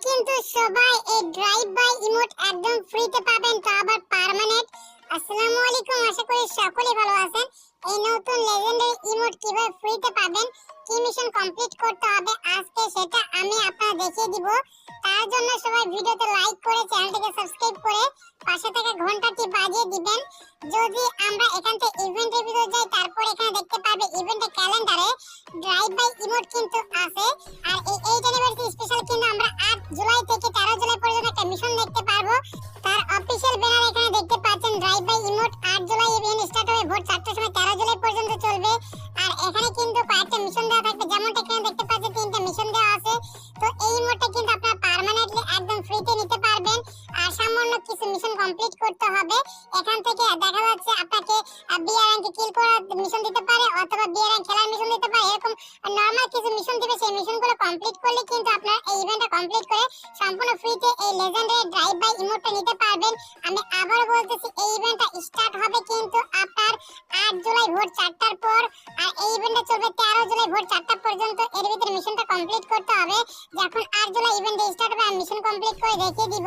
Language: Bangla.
কিন্তু সবাই এই ড্রাইভ বাই ইমোট একদম ফ্রিতে পাবেন, তো আবার পার্মানেন্ট। আসসালামু আলাইকুম, আশা করি সকলেই ভালো আছেন। এই নতুন লেজেন্ডারি ইমোট কিভাবে ফ্রিতে পাবেন, কি মিশন কমপ্লিট করতে হবে আজকে সেটা আমি আপনাদের দেখিয়ে দিব। তার জন্য সবাই ভিডিওতে লাইক করে চ্যানেলটিকে সাবস্ক্রাইব করে পাশে থাকা ঘন্টাটি বাজিয়ে দিবেন। যদি আমরা এখান থেকে ইভেন্টের ভিতরে যাই, তারপর এখানে দেখতে পাবে ইভেন্টের ক্যালেন্ডারে ড্রাইভ বাই ইমোট কিন্তু আছে। আর এই 8 অ্যানিভার্সারি স্পেশাল কিন্তু আমরা 8 জুলাই থেকে 13 জুলাই পর্যন্ত একটা মিশন দেখতে পারবো। তার অফিশিয়াল ব্যানার এখানে দেখতে পাচ্ছেন, ড্রাইভ বাই ইমোট 8 জুলাই ইভেন্ট স্টার্ট হবে, ভোর 4টার সময় 13 জুলাই পর্যন্ত চলবে। আর এখানে কিন্তু কয়েকটা মিশন দেওয়া থাকবে, যেমনটা এখানে দেখতে পাচ্ছেন 3টা মিশন দেওয়া আছে। তো এই ইমোটটা কিন্তু আপনারা পার্মানেন্টলি একদম ফ্রিতে নিতে পারবেন। আর সামান্য কিছু মিশন কমপ্লিট করতে হবে। এখান থেকে দেখা যাচ্ছে আপনাকে বিআরএনকে কিল করার মিশন দিতে পারে, অথবা বিআরএন খেলার মিশন দিতে পারে। এরকম নরমাল কিছু মিশন দিবে, সেই মিশনগুলো কমপ্লিট করলে কিন্তু আপনারা এই ইভেন্টটা কমপ্লিট করে সম্পূর্ণ ফ্রিতে এই লেজেন্ডারি ড্রাইভ বাই ইমোটটা নিতে পারবেন। আমি আবার বলতেছি, এই ইভেন্টটা স্টার্ট হবে কিন্তু আপনার 8 জুলাই ভোর 4টার পর। আর এই ইভেন্টটা চলবে 13 জুলাই ভোর 4টা পর্যন্ত। এর ভিতরে মিশনটা কমপ্লিট করতে হবে। যখন 8 জুলাই ইভেন্ট স্টার্ট হবে, আমি মিশন কমপ্লিট করে দেখিয়ে দিব।